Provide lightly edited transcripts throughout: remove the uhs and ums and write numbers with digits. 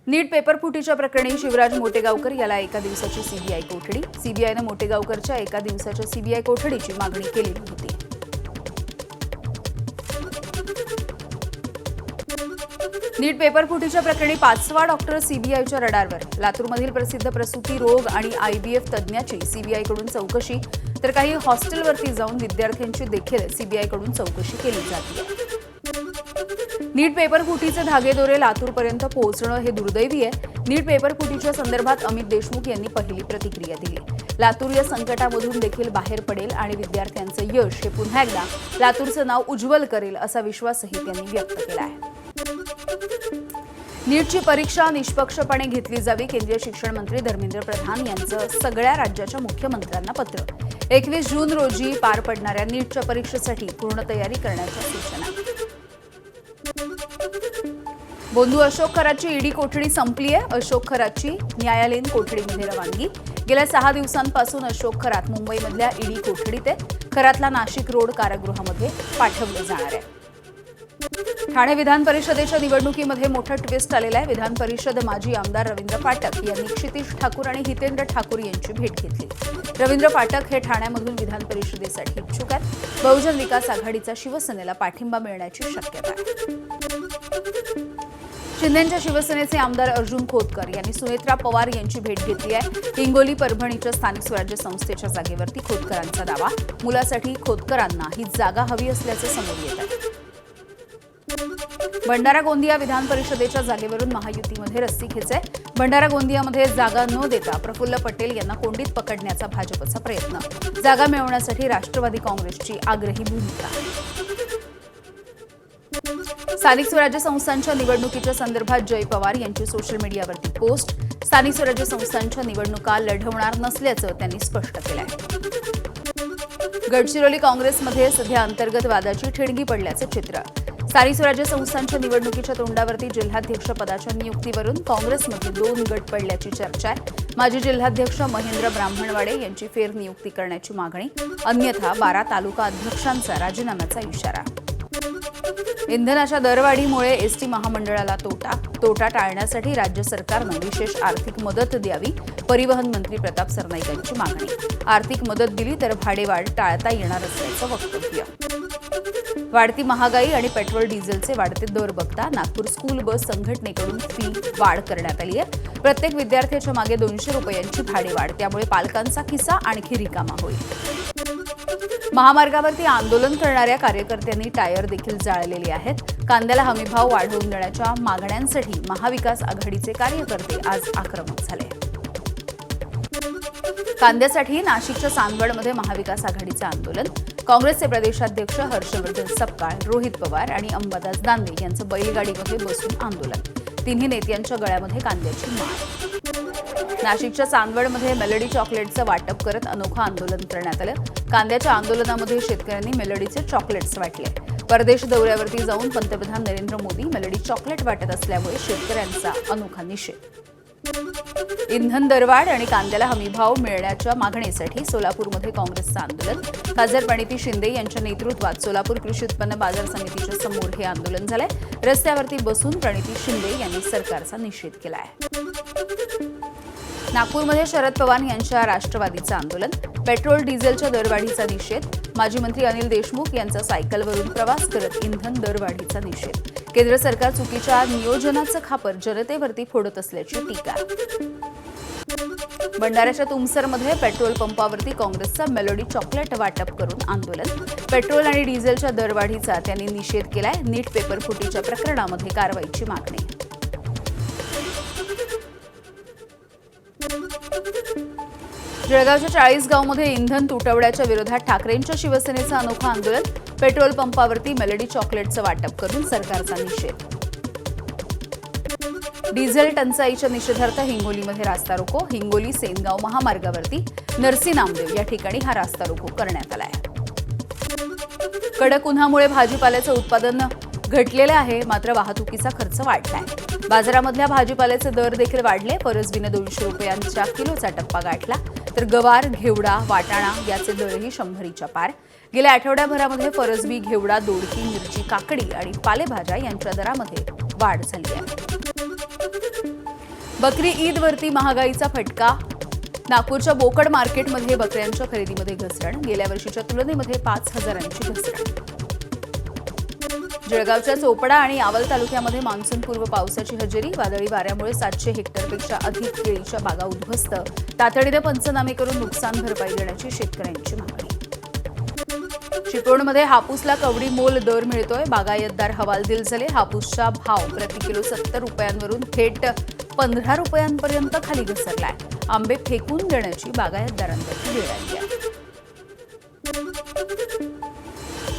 नीट paper फुटीच्या प्रकरणी शिवराज मोटेगावकर याला एका दिवसाची सीबीआय कोठडी. सीबीआयने मोटेगावकरच्या एका दिवसाच्या सीबीआय कोठडीची मागणी केली होती. नीट पेपर फुटीच्या प्रकरणी 5वा डॉक्टर सीबीआयच्या रडारवर. लातूरमधील प्रसिद्ध प्रसूती रोग आणि आयव्हीएफ तज्ज्ञाची सीबीआयकडून चौकशी, तर काही हॉस्टेलवरती जाऊन विद्यार्थ्यांची देखील सीबीआयकडून चौकशी केली जाते. नीट पेपर फुटीचे धागेदोरे लातूरपर्यंत पोहोचणं हे दुर्दैवी आहे. नीट पेपर फुटीच्या संदर्भात अमित देशमुख यांनी पहिली प्रतिक्रिया दिली. लातूर या संकटामधून देखील बाहेर पडेल आणि विद्यार्थ्यांचं यश हे पुन्हा एकदा लातूरचं नाव उज्ज्वल करेल असा विश्वासही त्यांनी व्यक्त केला आहे. नीटची परीक्षा निष्पक्षपणे घेतली जावी. केंद्रीय शिक्षण मंत्री धर्मेंद्र प्रधान यांचं सगळ्या राज्याच्या मुख्यमंत्र्यांना पत्र. 21 जून रोजी पार पडणाऱ्या नीटच्या परीक्षेसाठी पूर्ण तयारी करण्याच्या सूचना. बोंधू अशोक खरातची ईडी कोठडी संपली आहे. अशोक खरातची न्यायालयीन कोठडीमध्ये रवानगी. गेल्या 6 दिवसांपासून अशोक खरात मुंबईमधल्या ईडी कोठडीत आहे. खरातला नाशिक रोड कारागृहामध्ये पाठवलं जाणार आहे. ठाणे विधान परिषदेच्या निवडणुकीमध्ये मोठा ट्विस्ट आलेला आहे. विधान परिषद माजी आमदार रवींद्र फाटक यांनी क्षितिज ठाकूर आणि हितेंद्र ठाकूर यांची भेट घेतली. रवींद्र फाटक हे ठाण्यामधून विधान परिषदेसाठी इच्छुक आहेत. बहुजन विकास आघाडीचा शिवसेनेला पाठिंबा मिळण्याची शक्यता आहे. शिंदेच्या शिवसेनेचे आमदार अर्जुन खोतकर यांनी सुनेत्रा पवार यांची भेट घेतली आहे. हिंगोली परभणीच्या स्थानिक स्वराज्य संस्थेच्या जागेवरती खोतकरांचा दावा. मुलासाठी खोतकरांना ही जागा हवी असल्याचं समोर येत आहे. भंडारा गोंदिया विधान परिषदेच्या जागेवरून महायुतीमध्ये रस्सीखेच आहे. भंडारा गोंदियामध्ये जागा न देता प्रफुल्ल पटेल यांना कोंडीत पकडण्याचा भाजपचा प्रयत्न. जागा मिळवण्यासाठी राष्ट्रवादी काँग्रेसची आग्रही भूमिका. स्थानिक स्वराज्य संस्थांच्या निवडणुकीच्या संदर्भात जय पवार यांची सोशल मीडियावरती पोस्ट. स्थानिक स्वराज्य संस्थांच्या निवडणुका लढवणार नसल्याचं त्यांनी स्पष्ट केलं आहे. गडचिरोली काँग्रेसमध्ये सध्या अंतर्गत वादाची ठिणगी पडल्याचं चित्र. स्थानिक स्वराज्य संस्थांच्या निवडणुकीच्या तोंडावरती जिल्हाध्यक्ष पदाच्या नियुक्तीवरून काँग्रेसमध्ये 2 गट पडल्याची चर्चा आहे. माजी जिल्हाध्यक्ष महेंद्र ब्राह्मणवाडे यांची फेरनियुक्ती करण्याची मागणी. अन्यथा 12 तालुका अध्यक्षांचा राजीनाम्याचा इशारा. इंधनाच्या दरवाढीमुळे एसटी महामंडळाला तोटा टाळण्यासाठी राज्य सरकारनं विशेष आर्थिक मदत द्यावी. परिवहन मंत्री प्रताप सरनाईक यांची मागणी. आर्थिक मदत दिली तर भाडेवाढ टाळता येणार असल्याचं वक्तव्य. वाढती महागाई आणि पेट्रोल डिझेलचे वाढते दर बघता नागपूर स्कूल बस संघटनेकडून फी वाढ करण्यात आली आहे. प्रत्येक विद्यार्थ्याच्या मागे 200 रुपयांची भाडेवाढ. त्यामुळे पालकांचा खिसा आणखी रिकामा होईल. महामार्गावरती आंदोलन करणाऱ्या कार्यकर्त्यांनी टायर देखील जाळलेली आहेत. कांद्याला हमीभाव वाढवून देण्याच्या मागण्यांसाठी महाविकास आघाडीचे कार्यकर्ते आज आक्रमक झाले. कांद्यासाठी नाशिकच्या चांदवडमध्ये महाविकास आघाडीचं आंदोलन. काँग्रेसचे प्रदेशाध्यक्ष हर्षवर्धन सपकाळ, रोहित पवार आणि अंबादास दानवे यांचं बैलगाडीमध्ये बसून आंदोलन. तिन्ही नेत्यांच्या गळ्यामध्ये कांद्याची माळ. नाशिकच्या चांदवडमध्ये मेलडी चॉकलेटचं वाटप करत अनोखं आंदोलन करण्यात आलं. कांद्याच्या आंदोलनामध्ये शेतकऱ्यांनी मेलडीचे चॉकलेट्स वाटले. परदेश दौऱ्यावरती जाऊन पंतप्रधान नरेंद्र मोदी मेलडी चॉकलेट वाटत असल्यामुळे शेतकऱ्यांचा अनोखा निषेध. इंधन दरवाढ आणि कांद्याला हमीभाव मिळण्याच्या मागणीसाठी सोलापूरमध्ये काँग्रेसचं आंदोलन. खासदार प्रणिती शिंदे यांच्या नेतृत्वात सोलापूर कृषी उत्पन्न बाजार समितीच्या समोर हे आंदोलन झालंय. रस्त्यावरती बसून प्रणिती शिंदे यांनी सरकारचा निषेध केला आहे. नागपूरमध्ये शरद पवार यांच्या राष्ट्रवादीचं आंदोलन. पेट्रोल डिझेलच्या दरवाढीचा निषेध. माजी मंत्री अनिल देशमुख यांचा सायकलवरून प्रवास करत इंधन दरवाढीचा निषेध. केंद्र सरकार चुकीच्या नियोजनाचं खापर जनतेवरती फोडत असल्याची टीका. भंडाऱ्याच्या तुमसरमध्ये पेट्रोल पंपावरती काँग्रेसचा मेलोडी चॉकलेट वाटप करून आंदोलन. पेट्रोल आणि डिझेलच्या दरवाढीचा त्यांनी निषेध केलाय. नीट पेपर फुटीच्या प्रकरणामध्ये कारवाईची मागणी. जळगावच्या 40गावमध्ये इंधन तुटवड्याच्या विरोधात ठाकरेंच्या शिवसेनेचं अनोखं आंदोलन. पेट्रोल पंपावरती मेलडी चॉकलेटचं वाटप करून सरकारचा निषेध. डिझेल टंचाईच्या निषेधार्थ हिंगोलीमध्ये रास्ता रोको. हिंगोली सेनगाव महामार्गावरती नरसी नामदेव या ठिकाणी हा रास्ता रोको करण्यात आला आहे. कडक उन्हामुळे भाजीपाल्याचं उत्पादन घटलेलं आहे, मात्र वाहतुकीचा खर्च वाढलाय. बाजारामधल्या भाजीपाल्याचे दर देखील वाढले. फरसबीने 200 रुपयांच्या किलोचा टप्पा गाठला, तर गवार, घेवडा, वाटाणा याचे दरही 100च्या पार. गेल्या आठवड्याभरामध्ये फरसबी, घेवडा, दोडकी, मिरची, काकडी आणि पालेभाज्या यांच्या दरामध्ये वाढ झाली आहे. बकरी ईदवरती महागाईचा फटका. नागपूरच्या बोकड मार्केटमध्ये बकऱ्यांच्या खरेदीमध्ये घसरण. गेल्या वर्षीच्या तुलनेमध्ये 5,000ची घसरण. जळगावच्या चोपडा आणि आवल तालुक्यामध्ये मान्सूनपूर्व पावसाची हजेरी. वादळी वाऱ्यामुळे 700 हेक्टरपेक्षा अधिक केळीच्या बागा उद्ध्वस्त. तातडीने पंचनामे करून नुकसान भरपाई देण्याची शेतकऱ्यांची मागणी. चिपळूणमध्ये हापूसला कवडी मोल दर मिळतोय. बागायतदार हवालदिल झाले. हापूसचा भाव प्रति किलो 70 रुपयांवरून थेट 15 रुपयांपर्यंत खाली घसरलाय. आंबे फेकून देण्याची बागायतदारांवरती वेळ आली आहे.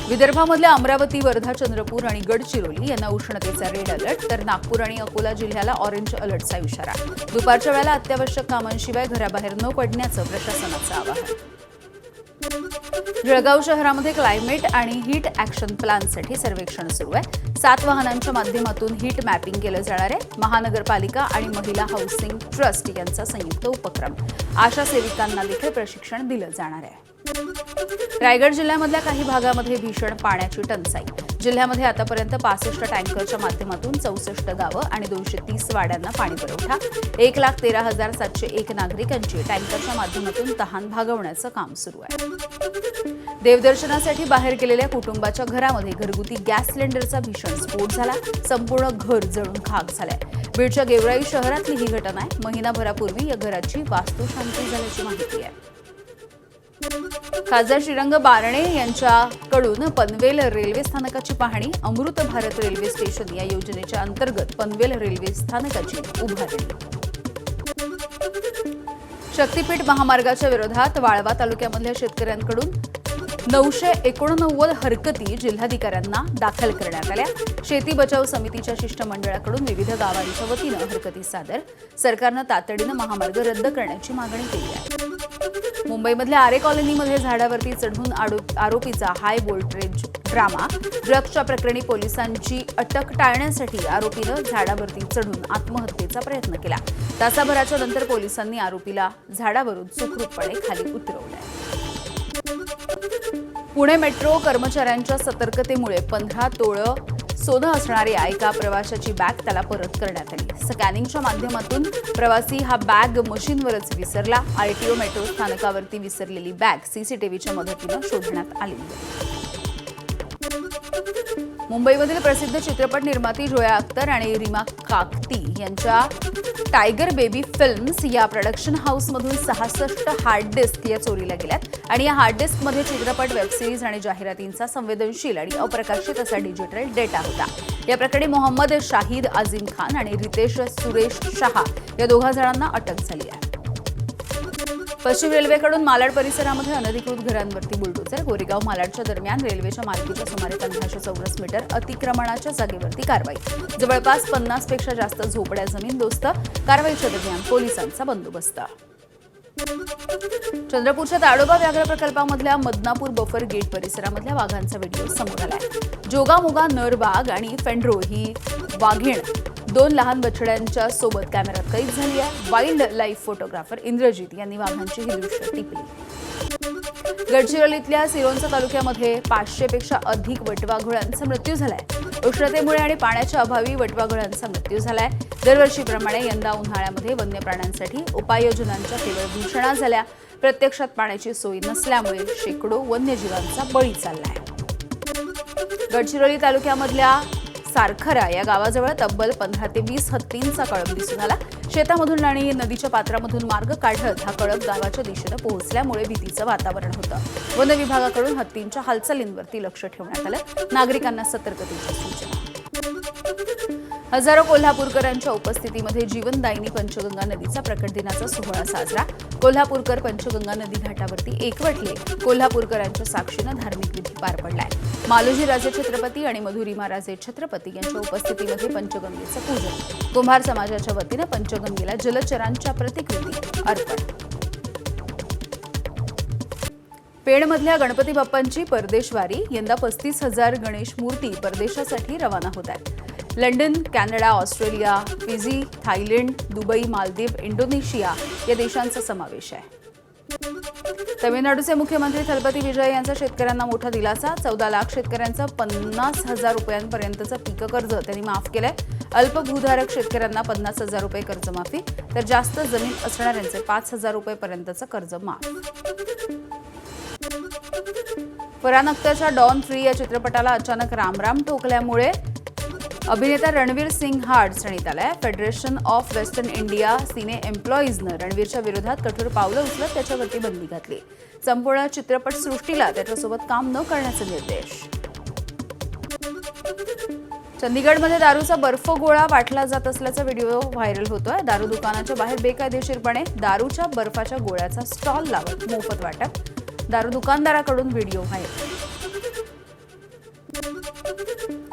विदर्भामधल्या अमरावती, वर्धा, चंद्रपूर आणि गडचिरोली यांना उष्णतेचा रेड अलर्ट, तर नागपूर आणि अकोला जिल्ह्याला ऑरेंज अलर्टचा इशारा. दुपारच्या वेळेला अत्यावश्यक कामांशिवाय घराबाहेर न पडण्याचं प्रशासनाचं आवाहन. जळगाव शहरामध्ये क्लायमेट आणि हीट ऍक्शन प्लॅनसाठी सर्वेक्षण सुरू आहे. 7 वाहनांच्या माध्यमातून हीट मॅपिंग केलं जाणार आहे. महानगरपालिका आणि महिला हाऊसिंग ट्रस्ट यांचा संयुक्त उपक्रम. आशा सेविकांना देखील प्रशिक्षण दिलं जाणार आहे. रायगड जिल्ह्यामधल्या काही भागामध्ये भीषण पाण्याची टंचाई. जिल्ह्यामध्ये आतापर्यंत 65 टँकरच्या माध्यमातून 64 गावं आणि 230 वाड्यांना पाणी पुरवठा. 1,13,701 नागरिकांची टँकरच्या माध्यमातून तहान भागवण्याचं काम सुरू आहे. देवदर्शनासाठी बाहेर गेलेल्या कुटुंबाच्या घरामध्ये घरगुती गॅस सिलेंडरचा भीषण स्फोट झाला. संपूर्ण घर जळून खाक झालंय. बीडच्या गेवराई शहरातली ही घटना आहे. महिनाभरापूर्वी या घराची वास्तुशांती झाल्याची माहिती आहे. खासदार श्रीरंग बारणे यांच्याकडून पनवेल रेल्वे स्थानकाची पाहणी. अमृत भारत रेल्वे स्टेशन या योजनेच्या अंतर्गत पनवेल रेल्वे स्थानकाची उभारणी. शक्तीपीठ महामार्गाच्या विरोधात वाळवा तालुक्यामधल्या शेतकऱ्यांकडून 989 हरकती जिल्हाधिकाऱ्यांना दाखल करण्यात आल्या. शेती बचाव समितीच्या शिष्टमंडळाकडून विविध गावांच्या वतीनं हरकती सादर. सरकारनं तातडीनं महामार्ग रद्द करण्याची मागणी केली आहे. मुंबईमधल्या आरे कॉलनीमध्ये झाडावरती चढून आरोपीचा हाय व्होल्टेज ड्रामा. ड्रग्सच्या प्रकरणी पोलिसांची अटक टाळण्यासाठी आरोपीनं झाडावरती चढून आत्महत्येचा प्रयत्न केला. तासाभराच्या नंतर पोलिसांनी आरोपीला झाडावरून सुखरूपपणे खाली उतरवलं. पुणे मेट्रो कर्मचाऱ्यांच्या सतर्कतेमुळे 15 तोळं सोनं असणारी एका प्रवाशाची बॅग त्याला परत करण्यात आली. स्कॅनिंगच्या माध्यमातून प्रवासी हा बॅग मशीनवरच विसरला. आरटीओ मेट्रो स्थानकावरती विसरलेली बॅग सीसीटीव्हीच्या मदतीनं शोधण्यात आली. मुंबईमधील प्रसिद्ध चित्रपट निर्माती जोया अख्तर आणि रीमा काकती यांच्या टायगर बेबी फिल्म्स या प्रोडक्शन हाऊसमधून 66 हार्ड डिस्क या चोरीला गेल्यात आणि या हार्ड डिस्कमध्ये चित्रपट, वेबसिरीज आणि जाहिरातींचा संवेदनशील आणि अप्रकाशित असा डिजिटल डेटा होता. या प्रकरणी मोहम्मद शाहिद आझिम खान आणि रितेश सुरेश शहा या 2 जणांना अटक झाली आहे. पश्चिम रेल्वेकडून मालाड परिसरामध्ये अनधिकृत घरांवरती बुलडोझर. गोरेगाव मालाडच्या दरम्यान रेल्वेच्या मालकीच्या सुमारे 1500 चौरस मीटर अतिक्रमणाच्या जागेवरती कारवाई. जवळपास 50 पेक्षा जास्त झोपड्या जमीनदोस्त. कारवाईच्या दरम्यान पोलिसांचा बंदोबस्त. चंद्रपूरच्या ताडोबा व्याघ्र प्रकल्पामधल्या मदनापूर बफर गेट परिसरामधल्या वाघांचा व्हिडिओ समोर आलाय. जोगामोगा नर वाघ आणि फेंड्रो ही वाघीण 2 लहान बछड्यांच्या सोबत कॅमेऱ्यात कैद झाली आहे. वाईल्ड लाईफ फोटोग्राफर इंद्रजित यांनी वाघांची ही दृश्य टिपली. गडचिरोलीतल्या सिरोंचा तालुक्यामध्ये 500 पेक्षा अधिक वटवाघुळांचा मृत्यू झालाय. उष्णतेमुळे आणि पाण्याच्या अभावी वटवाघुळांचा मृत्यू झालाय. दरवर्षीप्रमाणे यंदा उन्हाळ्यामध्ये वन्य प्राण्यांसाठी उपाययोजनांच्या केवळ घोषणा झाल्या. प्रत्यक्षात पाण्याची सोय नसल्यामुळे शेकडो वन्यजीवांचा बळी चाललाय. गडचिरोली तालुक्यामधल्या सारखरा या गावाजवळ तब्बल 15 ते 20 हत्तींचा कळप दिसून आला. शेतामधून आणि नदीच्या पात्रामधून मार्ग काढत हा कळप गावाच्या दिशेनं पोहोचल्यामुळे भीतीचं वातावरण होतं. वन विभागाकडून हत्तींच्या हालचालींवरती लक्ष ठेवण्यात आलं. नागरिकांना सतर्कतेच्या सूचना. हजारो कोल्हापूरकरांच्या उपस्थितीमध्ये जीवनदायिनी पंचगंगा नदीचा प्रकट दिनाचा सोहळा साजरा. कोल्हापूरकर पंचगंगा नदी घाटावरती एकवटले. कोल्हापूरकरांच्या साक्षीनं धार्मिक विधी पार पडलाय. मालोजी राजे छत्रपती आणि मधुरिमा राजे छत्रपती यांच्या उपस्थितीमध्ये पंचगंगेचं पूजन. कुंभार समाजाच्या वतीनं पंचगंगेला जलचरांच्या प्रतिकृती अर्पण. पेणमधल्या गणपती बाप्पांची परदेशवारी. यंदा 35,000 गणेश मूर्ती परदेशासाठी रवाना होत आहेत. London, Canada, Australia, Fiji, Thailand, Dubai, Maldives, Indonesia या देशांचा समावेश आहे. तमिळनाडूचे मुख्यमंत्री थलपती विजय यांचा शेतकऱ्यांना मोठा दिलासा. 14 लाख शेतकऱ्यांचं 50,000 रुपयांपर्यंतचं पीक कर्ज त्यांनी माफ केलंय. अल्पभूधारक शेतकऱ्यांना 50,000 रुपये कर्जमाफी तर जास्त जमीन असणाऱ्यांचे 5,000 रुपयेपर्यंतचं कर्ज माफ. फरहान अख्तरच्या डॉन 3 या चित्रपटाला अचानक रामराम ठोकल्यामुळे अभिनेता रणवीर सिंग हा अडचणीत आलाय. फेडरेशन ऑफ वेस्टर्न इंडिया सिने एम्प्लॉईजनं रणवीरच्या विरोधात कठोर पावलं उचलत त्याच्यावरती बंदी घातली. संपूर्ण चित्रपट सृष्टीला त्याच्यासोबत काम न करण्याचे निर्देश. चंदीगडमध्ये दारूचा बर्फ गोळा वाटला जात असल्याचा व्हिडिओ व्हायरल होतोय. दारू दुकानाच्या बाहेर बेकायदेशीरपणे दारूच्या बर्फाच्या गोळ्याचा स्टॉल लावत मोफत वाटप. दारू दुकानदाराकडून व्हिडिओ व्हायरल.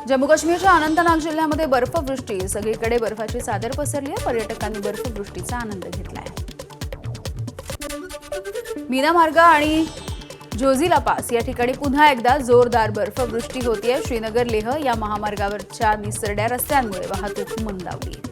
जम्मू काश्मीरच्या अनंतनाग जिल्ह्यामध्ये बर्फवृष्टी. सगळीकडे बर्फाची चादर पसरली आहे. पर्यटकांनी बर्फवृष्टीचा आनंद घेतलाय. मीना मार्ग आणि जोझिला पास या ठिकाणी पुन्हा एकदा जोरदार बर्फवृष्टी होतीये. श्रीनगर लेह या महामार्गावरच्या निसरड्या रस्त्यांमुळे वाहतूक मंदावली.